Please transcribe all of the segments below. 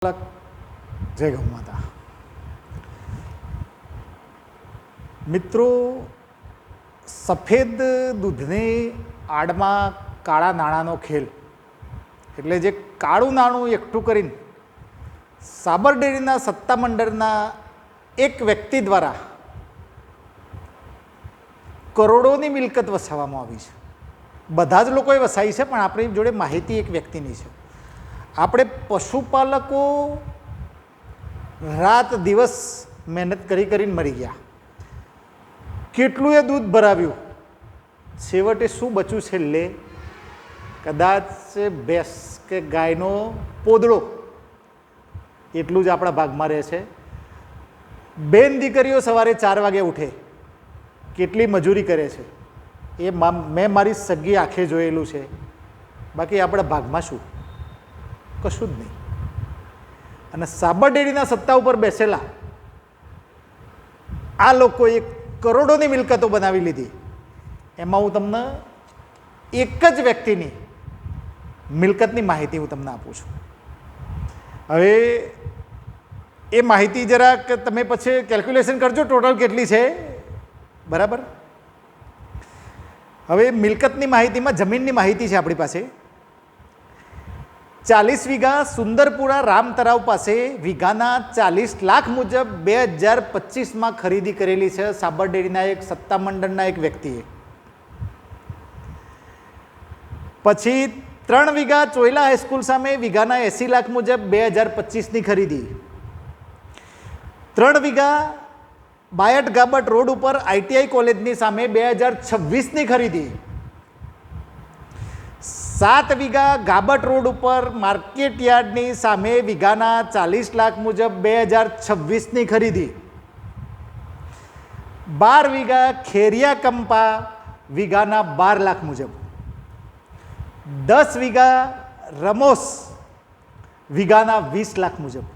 જય ગૌ માતા. મિત્રો, સફેદ દૂધની આડમાં કાળા નાણાંનો ખેલ, એટલે જે કાળું નાણું એકઠું કરીને સાબર ડેરીના સત્તામંડળના એક વ્યક્તિ દ્વારા કરોડોની મિલકત વસાવવામાં આવી છે. બધા જ લોકોએ વસાવી છે, પણ આપણી જોડે માહિતી એક વ્યક્તિની છે. આપણે પશુપાલકો રાત દિવસ મહેનત કરીને મરી ગયા. કેટલું એ દૂધ ભરાવ્યું, છેવટે શું બચ્યું? છેલ્લે કદાચ ભેંસ કે ગાયનો પોદળો એટલું જ આપણા ભાગમાં રહે છે. બેન દીકરીઓ સવારે 4 વાગે ઉઠે, કેટલી મજૂરી કરે છે એ મેં મારી સગી આંખે જોયેલું છે. બાકી આપણા ભાગમાં શું? કશું જ નહીં. અને સાબર ડેરીના સત્તા ઉપર બેસેલા આ લોકોએ કરોડોની મિલકતો બનાવી લીધી. એમાં હું તમને એક જ વ્યક્તિની મિલકતની માહિતી હું તમને આપું છું. હવે એ માહિતી જરાક તમે પછી કેલ્ક્યુલેશન કરજો ટોટલ કેટલી છે, બરાબર? હવે મિલકતની માહિતીમાં જમીનની માહિતી છે આપણી પાસે. 40 વીઘા સુંદરપુરા રામ તળાવ પાસે વીઘાના 40 લાખ મુજબ 2025માં ખરીદી કરેલી છે સાબર ડેરીના એક સત્તામંડળના એક વ્યક્તિએ. પછી 3 વીઘા ચોયલા હાઈસ્કૂલ સામે વીઘાના 80 લાખ મુજબ 2025ની ખરીદી. 3 વીઘા બાયટ ગાબટ રોડ ઉપર ITI કોલેજની સામે 2026ની ખરીદી. 7 વીઘા ગાબટ રોડ ઉપર માર્કેટ યાર્ડની સામે વીઘાના 40 લાખ મુજબ 2026ની ખરીદી. 12 વીઘા ખેરિયા કંપા વીઘાના 12 લાખ મુજબ. 10 વીઘા રમોસ વીઘાના 20 લાખ મુજબ.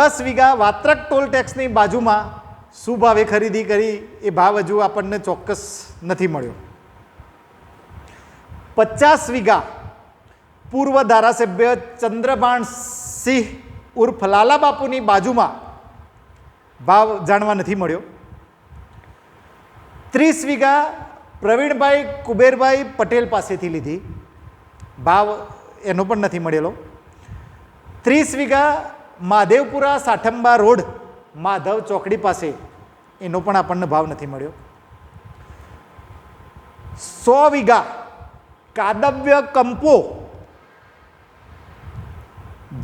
10 વીઘા વાત્રક ટોલ ટેક્સની બાજુમાં શું ભાવે ખરીદી કરી એ ભાવ હજુ આપણને ચોક્કસ નથી મળ્યો. 50 વીઘા પૂર્વ ધારાસભ્ય ચંદ્રભાન સિંહ ઉર્ફ લાલા બાપુની બાજુમાં ભાવ જાણવા નથી મળ્યો. 30 વીઘા પ્રવીણભાઈ કુબેરભાઈ પટેલ પાસેથી લીધી, ભાવ એનો પણ નથી મળેલો. 30 વીઘા માધેવપુરા સાઠંબા રોડ માધવ ચોકડી પાસે, એનો પણ આપણને ભાવ નથી મળ્યો. 100 વીઘા કાદવ્ય કંપો,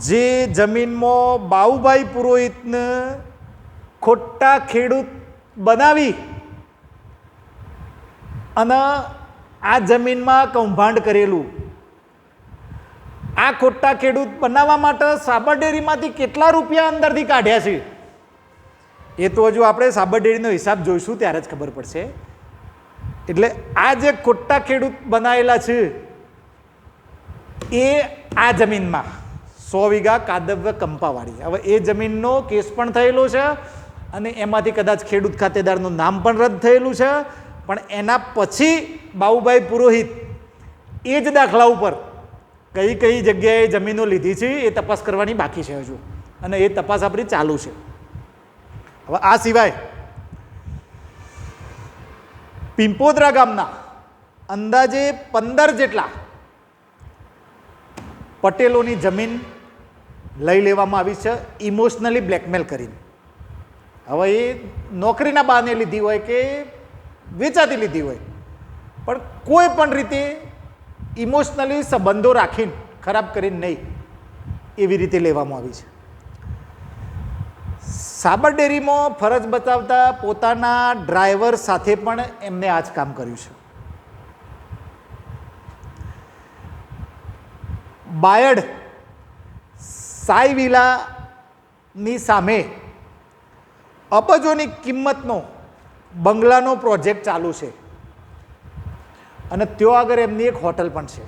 જે જમીનમાં બાઉભાઈ પુરોહિતને ખોટા ખેડૂત બનાવી અને આ જમીનમાં કૌભાંડ કરેલું. આ ખોટા ખેડૂત બનાવવા માટે સાબર ડેરીમાંથી કેટલા રૂપિયા અંદરથી કાઢ્યા છે એ તો હજુ આપણે સાબર ડેરીનો હિસાબ જોઈશું ત્યારે જ ખબર પડશે. એટલે આ જે ખોટા ખેડૂત બનાવેલા છે એ આ જમીનમાં 100 વીઘા કાદવ્ય કંપાવાળી, હવે એ જમીનનો કેસ પણ થયેલો છે અને એમાંથી કદાચ ખેડૂત ખાતેદારનું નામ પણ રદ થયેલું છે. પણ એના પછી બાઉભાઈ પુરોહિત એ જ દાખલા ઉપર કઈ કઈ જગ્યાએ જમીનો લીધી છે એ તપાસ કરવાની બાકી છે હજુ, અને એ તપાસ આપણી ચાલુ છે. હવે આ સિવાય પિંપોદરા ગામના અંદાજે 15 જેટલા પટેલોની જમીન લઈ લેવામાં આવી છે ઇમોશનલી બ્લેકમેલ કરીને. હવે એ નોકરીના બહાને લીધી હોય કે વેચાતી લીધી હોય, પણ કોઈ પણ રીતે ઇમોશનલી સંબંધો રાખીને ખરાબ કરીને નહીં, એવી રીતે લેવામાં આવી છે. સાબર ડેરીમાં ફરજ બતાવતા પોતાના ડ્રાઈવર સાથે પણ એમને આ જ કામ કર્યું છે. બાયડ સાઈ વિલાની સામે અબજોની કિંમતનો બંગલાનો પ્રોજેક્ટ ચાલુ છે અને ત્યાં આગળ એમની એક હોટલ પણ છે.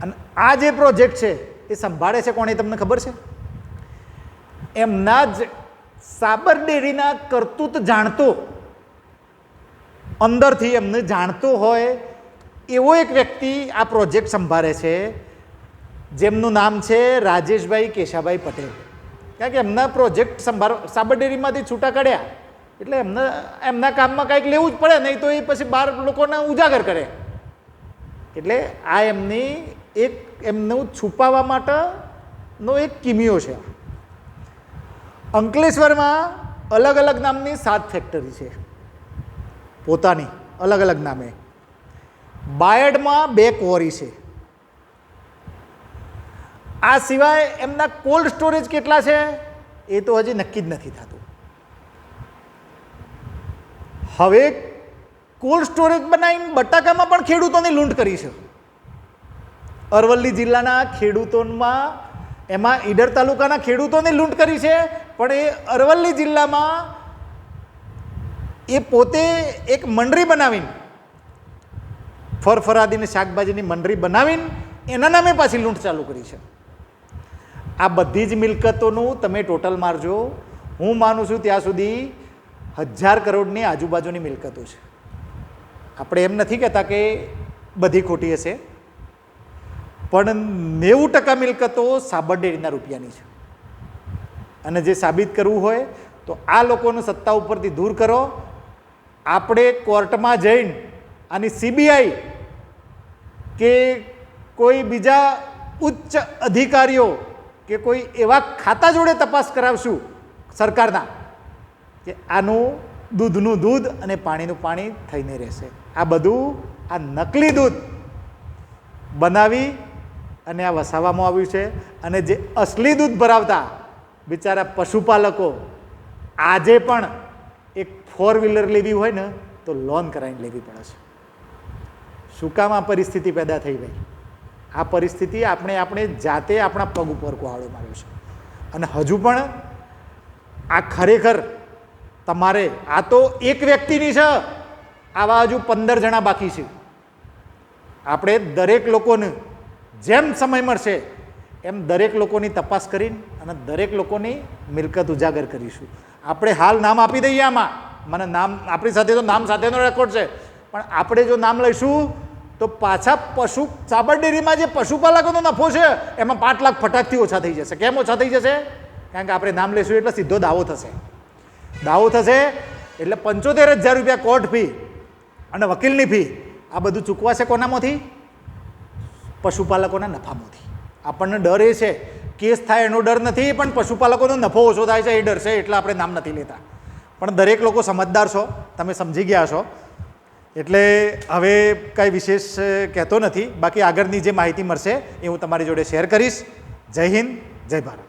અને આ જે પ્રોજેક્ટ છે એ સંભાળે છે કોણ, એ તમને ખબર છે? એમના જ સાબર ડેરીના કરતૂત જાણતો, અંદરથી એમને જાણતો હોય એવો એક વ્યક્તિ આ પ્રોજેક્ટ સંભાળે છે. જેમનું નામ છે રાજેશભાઈ કેશાભાઈ પટેલ. કારણ કે એમના પ્રોજેક્ટ સાબરડેરીમાંથી છૂટા કાઢ્યા એટલે એમના કામમાં કંઈક લેવું જ પડે, નહીં તો એ પછી 12 લોકોને ઉજાગર કરે. એટલે આ એમનું છુપાવવા માટેનો એક કિમિયો છે. અંકલેશ્વરમાં અલગ અલગ નામની 7 ફેક્ટરી છે, પોતાની અલગ અલગ નામે. બાયડમાં 2 ક્વોરી છે. આ સિવાય એમના કોલ્ડ સ્ટોરેજ કેટલા છે એ તો હજી નક્કી જ નથી થતું. હવે કોલ્ડ સ્ટોરેજ બનાવીને બટાકામાં પણ ખેડૂતોની લૂંટ કરી છે. અરવલ્લી જિલ્લાના ખેડૂતોમાં એમાં ઈડર તાલુકાના ખેડૂતોની લૂંટ કરી છે, પણ એ અરવલ્લી જિલ્લામાં એ પોતે એક મંડળી બનાવીને, ફરફરાદીને શાકભાજીની મંડળી બનાવીને એના નામે પાછી લૂંટ ચાલુ કરી છે. આ બધી જ મિલકતોનું તમે ટોટલ મારજો, હું માનું છું ત્યાં સુધી 1000 કરોડની આજુબાજુની મિલકતો છે. આપણે એમ નથી કહેતા કે બધી ખોટી હશે, પણ 90% મિલકતો સાબરડેરીના રૂપિયાની છે. અને જે સાબિત કરવું હોય તો આ લોકોને સત્તા ઉપરથી દૂર કરો. આપણે કોર્ટમાં જઈને આની સીબીઆઈ કે કોઈ બીજા ઉચ્ચ અધિકારીઓ કે કોઈ એવા ખાતા જોડે તપાસ કરાવશું સરકારના કે આનું દૂધનું દૂધ અને પાણીનું પાણી થઈને રહેશે. આ બધું આ નકલી દૂધ બનાવી અને આ વસાવવામાં આવ્યું છે. અને જે અસલી દૂધ ભરાવતા બિચારા પશુપાલકો આજે પણ એક 4 વ્હીલર લેવી હોય ને તો લોન કરાવીને લેવી પડે છે. શું કામ આ પરિસ્થિતિ પેદા થઈ ભાઈ? આ પરિસ્થિતિ આપણે જાતે આપણા પગ ઉપર કુહાડો માર્યો છે. અને હજુ પણ આ ખરેખર તમારે, આ તો એક વ્યક્તિની છે, આવા હજુ 15 જણા બાકી છે. આપણે દરેક લોકોને જેમ સમય મળશે એમ દરેક લોકોની તપાસ કરીને અને દરેક લોકોની મિલકત ઉજાગર કરીશું. આપણે હાલ નામ આપી દઈએ આમાં, મને નામ આપણી સાથે તો નામ સાથેનો રેકોર્ડ છે, પણ આપણે જો નામ લઈશું તો પાછા સાબરડેરીમાં જે પશુપાલકોનો નફો છે એમાં 5 લાખ ફટાકથી ઓછા થઈ જશે. કેમ ઓછા થઈ જશે? કારણ કે આપણે નામ લઈશું એટલે સીધો દાવો થશે. દાવો થશે એટલે 75,000 રૂપિયા કોર્ટ ફી અને વકીલની ફી, આ બધું ચૂકવાશે કોનામાંથી? પશુપાલકોના નફામાંથી. આપણને ડર એ છે, કેસ થાય એનો ડર નથી, પણ પશુપાલકોનો નફો ઓછો થાય છે એ ડર છે, એટલે આપણે નામ નથી લેતા. પણ દરેક લોકો સમજદાર છો, તમે સમજી ગયા છો, એટલે હવે કંઈ વિશેષ કહેતો નથી. બાકી આગળની જે માહિતી મળશે એ હું તમારી જોડે શેર કરીશ. જય હિન્દ, જય ભારત.